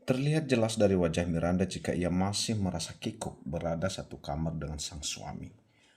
Terlihat jelas dari wajah Miranda jika ia masih merasa kikuk berada satu kamar dengan sang suami.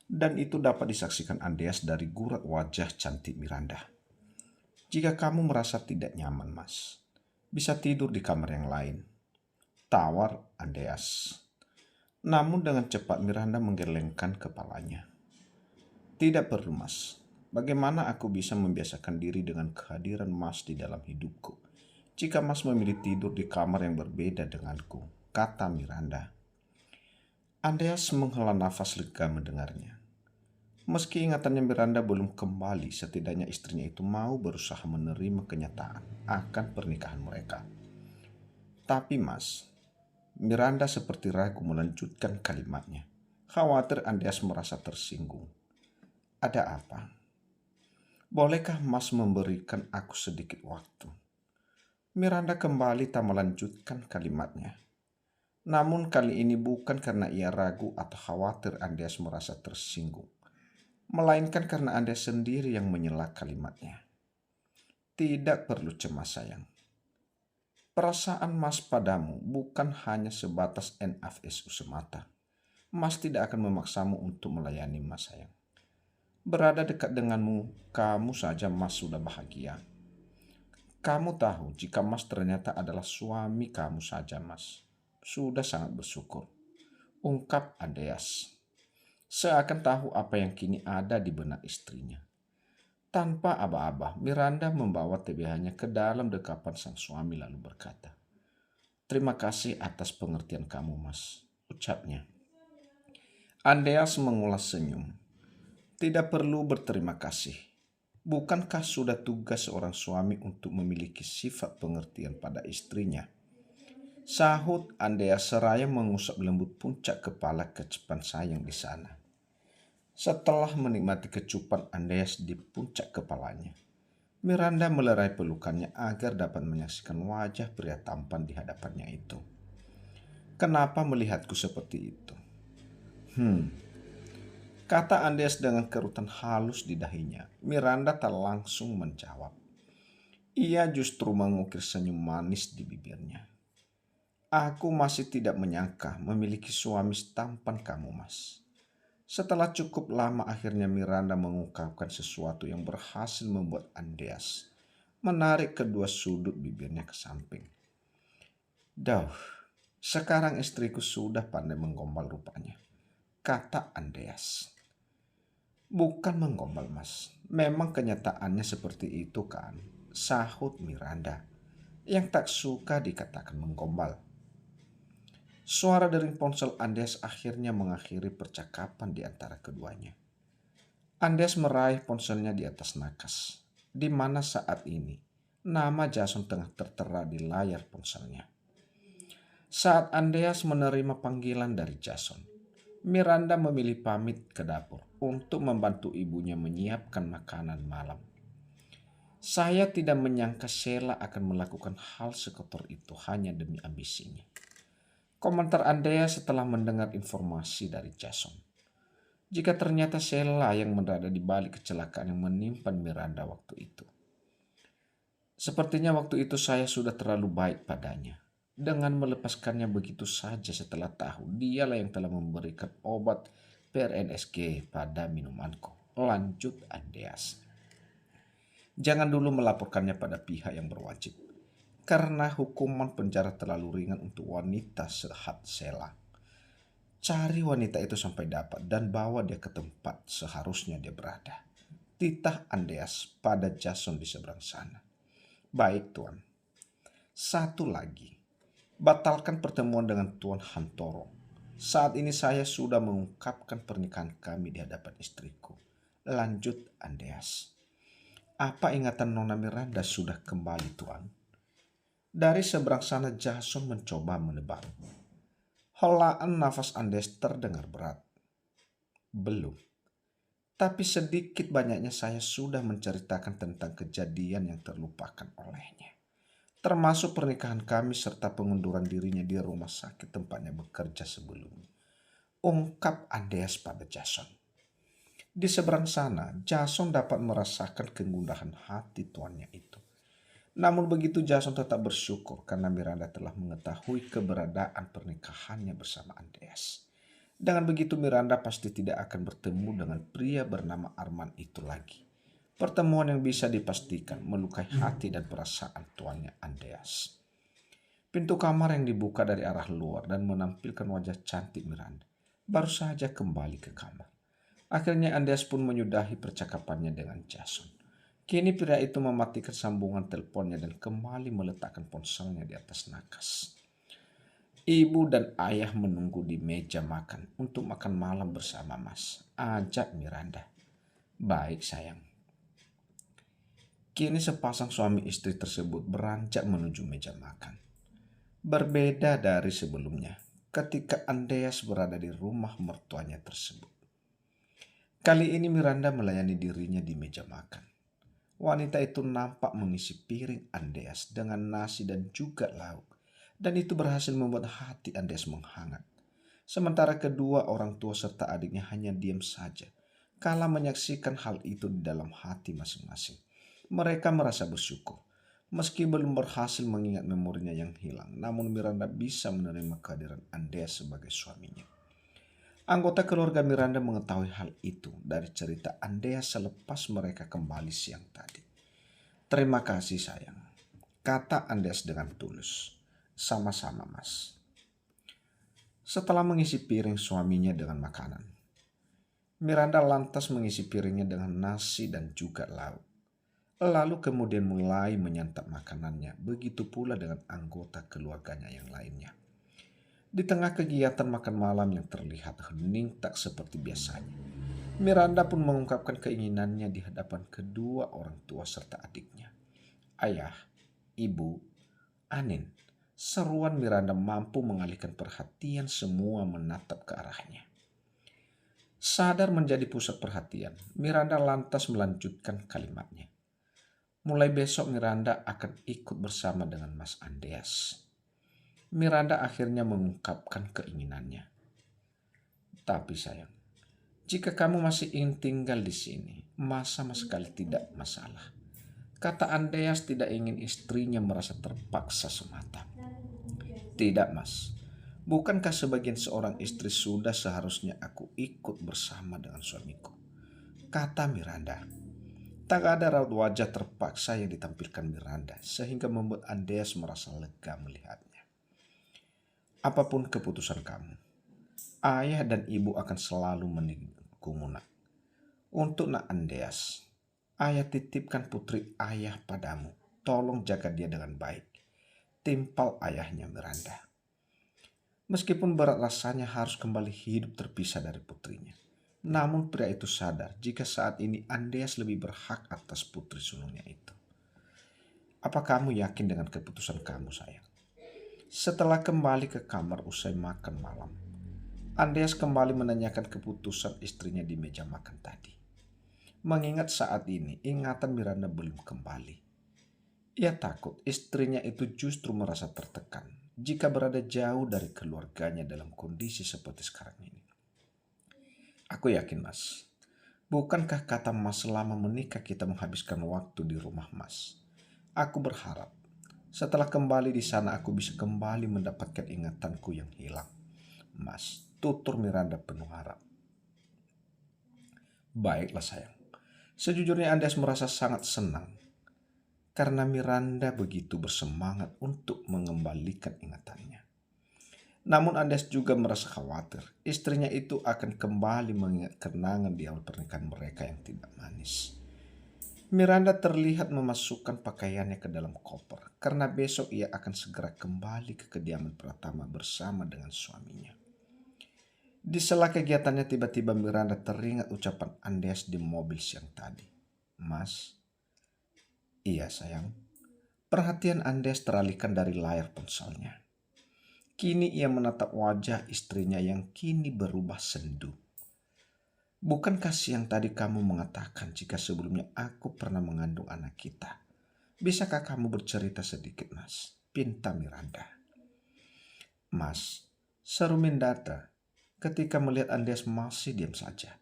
Dan itu dapat disaksikan Andreas dari gurat wajah cantik Miranda. Jika kamu merasa tidak nyaman, Mas, bisa tidur di kamar yang lain. Tawar Andreas. Namun dengan cepat Miranda menggelengkan kepalanya. Tidak perlu, Mas. Bagaimana aku bisa membiasakan diri dengan kehadiran Mas di dalam hidupku? Jika Mas memilih tidur di kamar yang berbeda denganku, kata Miranda. Andreas menghela nafas lega mendengarnya. Meski ingatannya Miranda belum kembali, setidaknya istrinya itu mau berusaha menerima kenyataan akan pernikahan mereka. Tapi Mas, Miranda seperti ragu melanjutkan kalimatnya. Khawatir Andreas merasa tersinggung. Ada apa? Bolehkah Mas memberikan aku sedikit waktu? Miranda kembali tak melanjutkan kalimatnya. Namun kali ini bukan karena ia ragu atau khawatir Andreas merasa tersinggung, melainkan karena Andreas sendiri yang menyela kalimatnya. Tidak perlu cemas sayang. Perasaan Mas padamu bukan hanya sebatas NFSU semata. Mas tidak akan memaksamu untuk melayani Mas sayang. Berada dekat denganmu, kamu saja Mas sudah bahagia. Kamu tahu jika Mas ternyata adalah suami kamu saja Mas. Sudah sangat bersyukur. Ungkap Andreas. Seakan tahu apa yang kini ada di benak istrinya. Tanpa aba-aba, Miranda membawa TBH-nya ke dalam dekapan sang suami lalu berkata, "Terima kasih atas pengertian kamu, Mas," ucapnya. Andreas mengulas senyum. Tidak perlu berterima kasih. Bukankah sudah tugas seorang suami untuk memiliki sifat pengertian pada istrinya? Sahut Andreas seraya mengusap lembut puncak kepala kecupan sayang di sana. Setelah menikmati kecupan Andreas di puncak kepalanya, Miranda melerai pelukannya agar dapat menyaksikan wajah pria tampan di hadapannya itu. Kenapa melihatku seperti itu? Kata Andreas dengan kerutan halus di dahinya. Miranda tak langsung menjawab. Ia justru mengukir senyum manis di bibirnya. Aku masih tidak menyangka memiliki suami setampan kamu, Mas. Setelah cukup lama akhirnya Miranda mengungkapkan sesuatu yang berhasil membuat Andreas menarik kedua sudut bibirnya ke samping. Dauh, sekarang istriku sudah pandai menggombal rupanya, kata Andreas. Bukan menggombal, Mas. Memang kenyataannya seperti itu kan, sahut Miranda, yang tak suka dikatakan menggombal. Suara dering ponsel Andreas akhirnya mengakhiri percakapan di antara keduanya. Andreas meraih ponselnya di atas nakas, di mana saat ini nama Jason tengah tertera di layar ponselnya. Saat Andreas menerima panggilan dari Jason, Miranda memilih pamit ke dapur untuk membantu ibunya menyiapkan makanan malam. Saya tidak menyangka Sheila akan melakukan hal sekotor itu hanya demi ambisinya. Komentar Andreas setelah mendengar informasi dari Jason. Jika ternyata Sheila yang berada di balik kecelakaan yang menimpa Miranda waktu itu. Sepertinya waktu itu saya sudah terlalu baik padanya. Dengan melepaskannya begitu saja setelah tahu dialah yang telah memberikan obat PRNSG pada minumanku. Lanjut Andreas. Jangan dulu melaporkannya pada pihak yang berwajib. Karena hukuman penjara terlalu ringan untuk wanita sehat Sheila. Cari wanita itu sampai dapat dan bawa dia ke tempat seharusnya dia berada. Titah Andreas pada Jason di seberang sana. Baik Tuan. Satu lagi. Batalkan pertemuan dengan Tuan Hantoro. Saat ini saya sudah mengungkapkan pernikahan kami di hadapan istriku. Lanjut Andreas. Apa ingatan Nona Miranda sudah kembali Tuan? Dari seberang sana Jason mencoba menebak. Helaan nafas Andreas terdengar berat. Belum. Tapi sedikit banyaknya saya sudah menceritakan tentang kejadian yang terlupakan olehnya. Termasuk pernikahan kami serta pengunduran dirinya di rumah sakit tempatnya bekerja sebelumnya. Ungkap Andreas pada Jason. Di seberang sana, Jason dapat merasakan kegundahan hati tuannya itu. Namun begitu Jason tetap bersyukur karena Miranda telah mengetahui keberadaan pernikahannya bersama Andreas. Dengan begitu Miranda pasti tidak akan bertemu dengan pria bernama Arman itu lagi. Pertemuan yang bisa dipastikan melukai hati dan perasaan tuannya Andreas. Pintu kamar yang dibuka dari arah luar dan menampilkan wajah cantik Miranda baru saja kembali ke kamar. Akhirnya Andreas pun menyudahi percakapannya dengan Jason. Kini pria itu mematikan sambungan teleponnya dan kembali meletakkan ponselnya di atas nakas. Ibu dan ayah menunggu di meja makan untuk makan malam bersama Mas, ajak Miranda. Baik sayang. Kini sepasang suami istri tersebut beranjak menuju meja makan. Berbeda dari sebelumnya ketika Andreas berada di rumah mertuanya tersebut. Kali ini Miranda melayani dirinya di meja makan. Wanita itu nampak mengisi piring Andreas dengan nasi dan juga lauk. Dan itu berhasil membuat hati Andreas menghangat. Sementara kedua orang tua serta adiknya hanya diam saja kala menyaksikan hal itu di dalam hati masing-masing. Mereka merasa bersyukur. Meski belum berhasil mengingat memorinya yang hilang, namun Miranda bisa menerima kehadiran Andreas sebagai suaminya. Anggota keluarga Miranda mengetahui hal itu dari cerita Andreas selepas mereka kembali siang tadi. Terima kasih sayang, kata Andreas dengan tulus. Sama-sama Mas. Setelah mengisi piring suaminya dengan makanan, Miranda lantas mengisi piringnya dengan nasi dan juga lauk. Lalu kemudian mulai menyantap makanannya, begitu pula dengan anggota keluarganya yang lainnya. Di tengah kegiatan makan malam yang terlihat hening tak seperti biasanya, Miranda pun mengungkapkan keinginannya di hadapan kedua orang tua serta adiknya. Ayah, ibu, Anin, seruan Miranda mampu mengalihkan perhatian semua menatap ke arahnya. Sadar menjadi pusat perhatian, Miranda lantas melanjutkan kalimatnya. Mulai besok Miranda akan ikut bersama dengan Mas Andreas. Miranda akhirnya mengungkapkan keinginannya. Tapi sayang, jika kamu masih ingin tinggal di sini, sama sekali tidak masalah. Kata Andreas tidak ingin istrinya merasa terpaksa semata. Tidak Mas, bukankah sebagian seorang istri sudah seharusnya aku ikut bersama dengan suamiku? Kata Miranda. Tak ada raut wajah terpaksa yang ditampilkan Miranda sehingga membuat Andreas merasa lega melihatnya. Apapun keputusan kamu, ayah dan ibu akan selalu mendukungmu nak. Untuk nak Andreas, ayah titipkan putri ayah padamu. Tolong jaga dia dengan baik. Timpal ayahnya Miranda. Meskipun berat rasanya harus kembali hidup terpisah dari putrinya. Namun pria itu sadar jika saat ini Andreas lebih berhak atas putri sulungnya itu. Apa kamu yakin dengan keputusan kamu sayang? Setelah kembali ke kamar usai makan malam, Andreas kembali menanyakan keputusan istrinya di meja makan tadi. Mengingat saat ini ingatan Miranda belum kembali. Ia takut istrinya itu justru merasa tertekan jika berada jauh dari keluarganya dalam kondisi seperti sekarang ini. Aku yakin Mas, bukankah kata Mas selama menikah kita menghabiskan waktu di rumah Mas? Aku berharap setelah kembali di sana aku bisa kembali mendapatkan ingatanku yang hilang. Mas, tutur Miranda penuh harap. Baiklah sayang, sejujurnya Andreas merasa sangat senang karena Miranda begitu bersemangat untuk mengembalikan ingatannya. Namun Andreas juga merasa khawatir istrinya itu akan kembali mengingat kenangan di awal pernikahan mereka yang tidak manis. Miranda terlihat memasukkan pakaiannya ke dalam koper karena besok ia akan segera kembali ke kediaman Pratama bersama dengan suaminya. Di sela kegiatannya tiba-tiba Miranda teringat ucapan Andreas di mobil siang tadi. Mas, iya sayang. Perhatian Andreas teralihkan dari layar ponselnya. Kini ia menatap wajah istrinya yang kini berubah sendu. Bukankah siang tadi kamu mengatakan jika sebelumnya aku pernah mengandung anak kita? Bisakah kamu bercerita sedikit, Mas? Pinta Miranda. Mas, seru Mindata ketika melihat Andreas masih diam saja.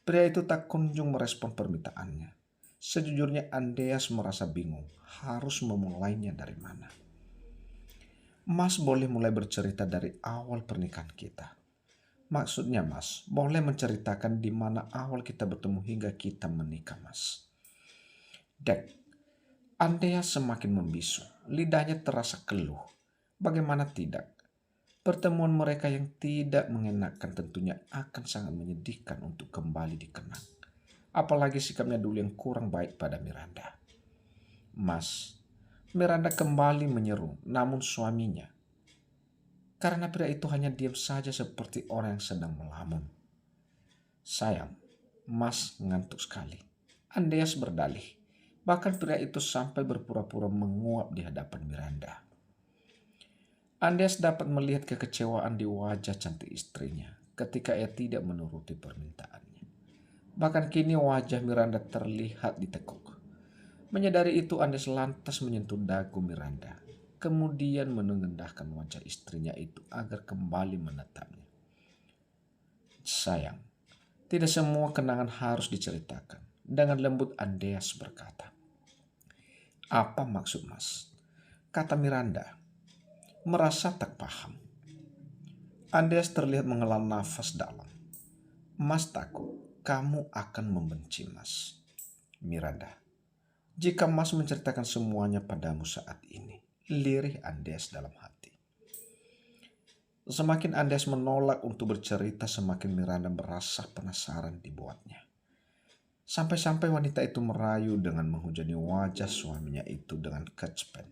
Pria itu tak kunjung merespon permintaannya. Sejujurnya Andreas merasa bingung harus memulainya dari mana. Mas boleh mulai bercerita dari awal pernikahan kita. Maksudnya Mas, boleh menceritakan di mana awal kita bertemu hingga kita menikah Mas. Dek, Andreas semakin membisu. Lidahnya terasa keluh. Bagaimana tidak? Pertemuan mereka yang tidak mengenakan tentunya akan sangat menyedihkan untuk kembali dikenang. Apalagi sikapnya dulu yang kurang baik pada Miranda. Mas, Miranda kembali menyeru, namun suaminya. Karena pria itu hanya diam saja seperti orang yang sedang melamun. Sayang, Mas ngantuk sekali. Andreas berdalih. Bahkan pria itu sampai berpura-pura menguap di hadapan Miranda. Andreas dapat melihat kekecewaan di wajah cantik istrinya ketika ia tidak menuruti permintaannya. Bahkan kini wajah Miranda terlihat ditekuk. Menyadari itu, Andreas lantas menyentuh dagu Miranda, kemudian menengadahkan wajah istrinya itu agar kembali menatapnya. Sayang, tidak semua kenangan harus diceritakan. Dengan lembut Andreas berkata, "Apa maksud Mas?" Kata Miranda, merasa tak paham. Andreas terlihat menghela nafas dalam. "Mas takut kamu akan membenci Mas." Miranda, "Jika Mas menceritakan semuanya padamu saat ini," lirih Andreas dalam hati. Semakin Andreas menolak untuk bercerita, semakin Miranda merasa penasaran dibuatnya. Sampai-sampai wanita itu merayu dengan menghujani wajah suaminya itu dengan cerpen.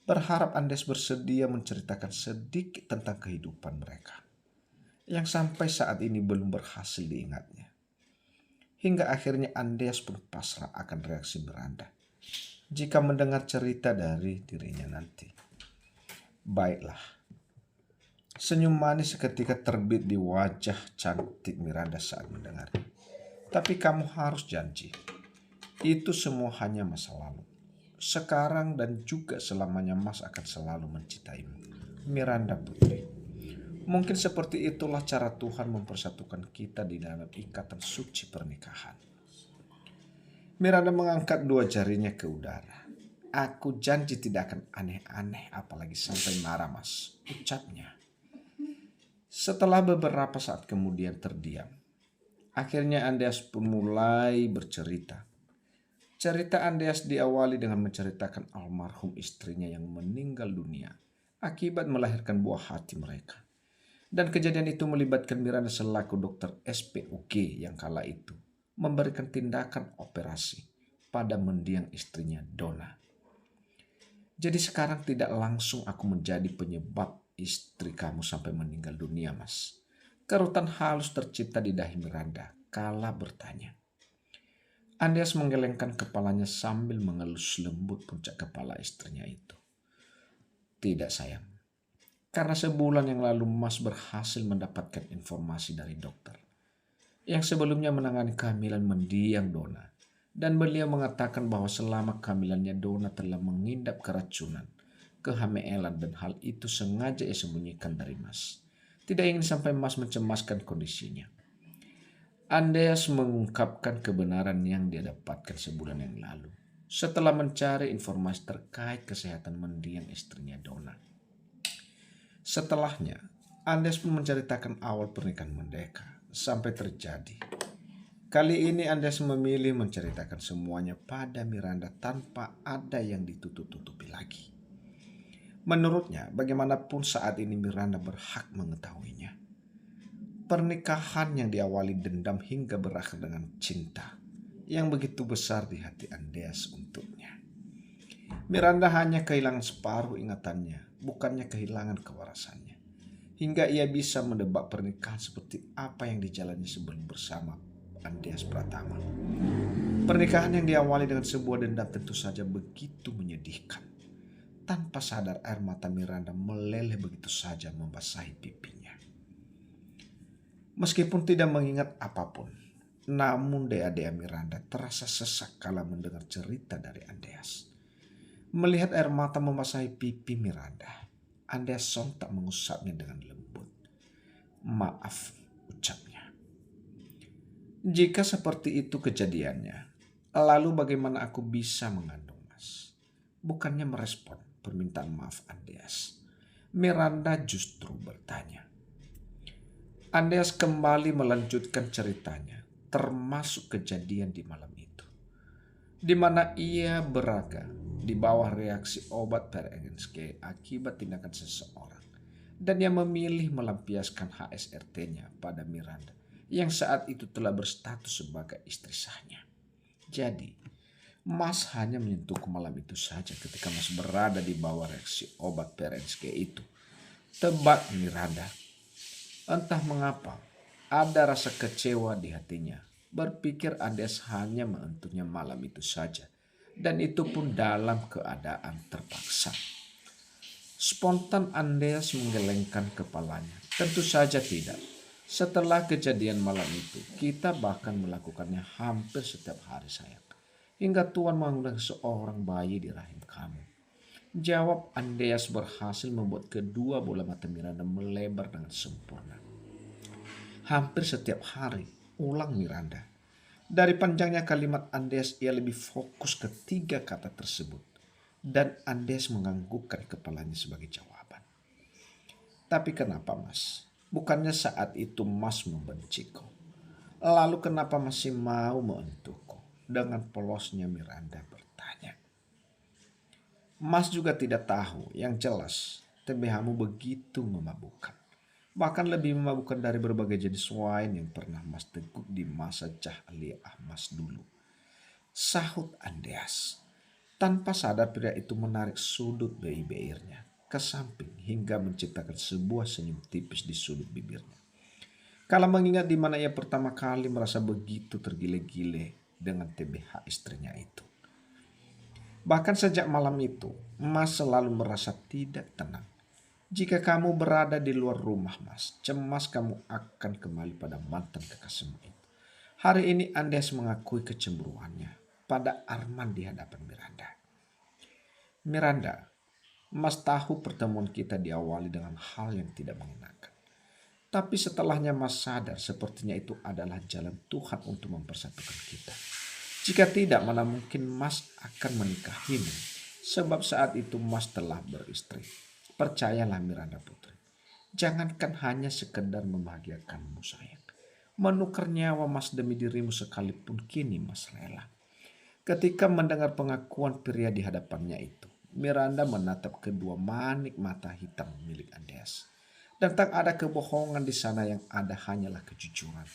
Berharap Andreas bersedia menceritakan sedikit tentang kehidupan mereka, yang sampai saat ini belum berhasil diingatnya. Hingga akhirnya Andreas pun pasrah akan reaksi Miranda jika mendengar cerita dari dirinya nanti. Baiklah. Senyum manis seketika terbit di wajah cantik Miranda saat mendengar. Tapi kamu harus janji, itu semua hanya masa lalu. Sekarang dan juga selamanya Mas akan selalu mencintaimu, Miranda putri. Mungkin seperti itulah cara Tuhan mempersatukan kita di dalam ikatan suci pernikahan. Miranda mengangkat dua jarinya ke udara. Aku janji tidak akan aneh-aneh apalagi sampai marah Mas, ucapnya. Setelah beberapa saat kemudian terdiam, akhirnya Andreas pun mulai bercerita. Cerita Andreas diawali dengan menceritakan almarhum istrinya yang meninggal dunia akibat melahirkan buah hati mereka. Dan kejadian itu melibatkan Miranda selaku dokter SPUG yang kala itu memberikan tindakan operasi pada mendiang istrinya Donna. Jadi sekarang tidak langsung aku menjadi penyebab istri kamu sampai meninggal dunia, Mas. Kerutan halus tercipta di dahi Miranda kala bertanya. Andreas menggelengkan kepalanya sambil mengelus lembut puncak kepala istrinya itu. Tidak sayang, karena sebulan yang lalu Mas berhasil mendapatkan informasi dari dokter yang sebelumnya menangani kehamilan mendiang Donna. Dan beliau mengatakan bahwa selama kehamilannya Donna telah mengidap keracunan, kehamilan, dan hal itu sengaja ia sembunyikan dari Mas. Tidak ingin sampai Mas mencemaskan kondisinya. Andreas mengungkapkan kebenaran yang dia dapatkan sebulan yang lalu setelah mencari informasi terkait kesehatan mendiang istrinya Donna. Setelahnya, Andreas pun menceritakan awal pernikahan mereka sampai terjadi. Kali ini Andreas memilih menceritakan semuanya pada Miranda tanpa ada yang ditutup-tutupi lagi. Menurutnya, bagaimanapun saat ini Miranda berhak mengetahuinya. Pernikahan yang diawali dendam hingga berakhir dengan cinta yang begitu besar di hati Andreas untuknya. Miranda hanya kehilangan separuh ingatannya, bukannya kehilangan kewarasannya. Hingga ia bisa mendebak pernikahan seperti apa yang dijalani sebelum bersama Andreas Pratama. Pernikahan yang diawali dengan sebuah dendam tentu saja begitu menyedihkan. Tanpa sadar air mata Miranda meleleh begitu saja membasahi pipinya. Meskipun tidak mengingat apapun, namun dea-dea Miranda terasa sesak kala mendengar cerita dari Andreas. Melihat air mata membasahi pipi Miranda, Andreas sontak mengusapnya dengan lembut. "Maaf," ucapnya. "Jika seperti itu kejadiannya, Lalu bagaimana aku bisa mengandung, Mas? Bukannya merespon permintaan maaf Andreas, Miranda justru bertanya. Andreas kembali melanjutkan ceritanya, termasuk kejadian di malam itu, di mana ia berada di bawah reaksi obat PRNSK akibat tindakan seseorang, dan yang memilih melampiaskan HSRT-nya pada Miranda yang saat itu telah berstatus sebagai istri sahnya. Jadi, Mas hanya menyentuhku malam itu saja ketika Mas berada di bawah reaksi obat PRNSK itu. Tebak Miranda. Entah mengapa, ada rasa kecewa di hatinya. Berpikir Andes hanya menentunya malam itu saja. Dan itu pun dalam keadaan terpaksa. Spontan Andes menggelengkan kepalanya. Tentu saja tidak. Setelah kejadian malam itu, kita bahkan melakukannya hampir setiap hari, sayang. Hingga Tuhan mengundang seorang bayi di rahim kamu. Jawab Andreas berhasil membuat kedua bola mata Miranda melebar dengan sempurna. Hampir setiap hari, ulang Miranda. Dari panjangnya kalimat Andreas, ia lebih fokus ke tiga kata tersebut. Dan Andreas menganggukkan kepalanya sebagai jawaban. Tapi kenapa, Mas? Bukannya saat itu Mas membenciku. Lalu kenapa masih mau menentuku? Dengan polosnya Miranda bertanya. Mas juga tidak tahu, yang jelas TBH-mu begitu memabukkan. Bahkan lebih memabukkan dari berbagai jenis wine yang pernah Mas teguk di masa jahiliyah Mas dulu. Sahut Andreas. Tanpa sadar pria itu menarik sudut bibirnya ke samping hingga menciptakan sebuah senyum tipis di sudut bibirnya. Kalau mengingat di mana ia pertama kali merasa begitu tergile-gile dengan TBH istrinya itu. Bahkan sejak malam itu, Mas selalu merasa tidak tenang. Jika kamu berada di luar rumah, Mas, cemas kamu akan kembali pada mantan kekasihmu itu. Hari ini Andes mengakui kecemburuannya pada Arman di hadapan Miranda. Miranda, Mas tahu pertemuan kita diawali dengan hal yang tidak mengenakan. Tapi setelahnya Mas sadar sepertinya itu adalah jalan Tuhan untuk mempersatukan kita. Jika tidak, mana mungkin Mas akan menikahimu. Sebab saat itu Mas telah beristri. Percayalah Miranda Putri. Jangankan hanya sekedar membahagiakanmu, sayang. Menukar nyawa Mas demi dirimu sekalipun kini Mas rela. Ketika mendengar pengakuan pria di hadapannya itu, Miranda menatap kedua manik mata hitam milik Andreas. Dan tak ada kebohongan di sana, yang ada hanyalah kejujuran.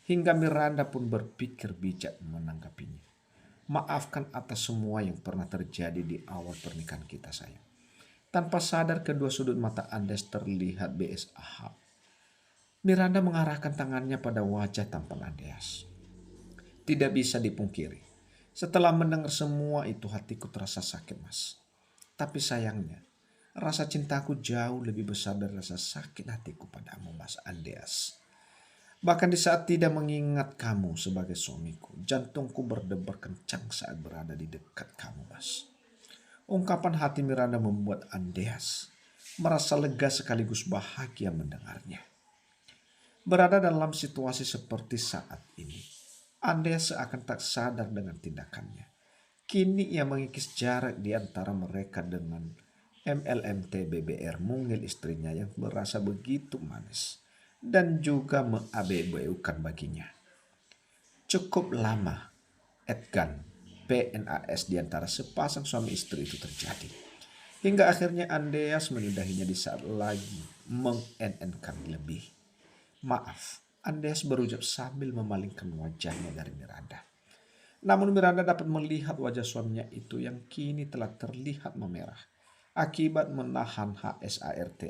Hingga Miranda pun berpikir bijak menanggapinya. Maafkan atas semua yang pernah terjadi di awal pernikahan kita, sayang. Tanpa sadar kedua sudut mata Andes terlihat BSAH. Miranda mengarahkan tangannya pada wajah tampan Andreas. Tidak bisa dipungkiri. Setelah mendengar semua itu hatiku terasa sakit, Mas. Tapi sayangnya, rasa cintaku jauh lebih besar dari rasa sakit hatiku padamu, Mas Andreas. Bahkan di saat tidak mengingat kamu sebagai suamiku, jantungku berdebar kencang saat berada di dekat kamu, Mas. Ungkapan hati Miranda membuat Andreas merasa lega sekaligus bahagia mendengarnya. Berada dalam situasi seperti saat ini, Andreas seakan tak sadar dengan tindakannya. Kini ia mengikis jarak di antara mereka dengan MLMT BBR mungil istrinya yang merasa begitu manis dan juga mengabe-abeukan baginya. Cukup lama Edgan PNAS di antara sepasang suami istri itu terjadi. Hingga akhirnya Andreas menyudahinya di saat lagi mengenenkan lebih. Maaf, Andreas berucap sambil memalingkan wajahnya dari Miranda. Namun Miranda dapat melihat wajah suaminya itu yang kini telah terlihat memerah akibat menahan HSART.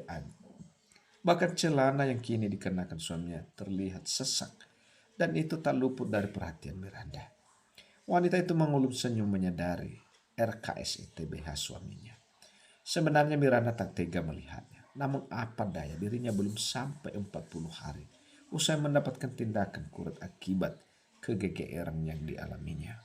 Bahkan celana yang kini dikenakan suaminya terlihat sesak, dan itu tak luput dari perhatian Miranda. Wanita itu mengulum senyum menyadari RKS TBH suaminya. Sebenarnya Miranda tak tega melihatnya, namun apa daya, dirinya belum sampai 40 hari usai mendapatkan tindakan kurut akibat kegegeran yang dialaminya.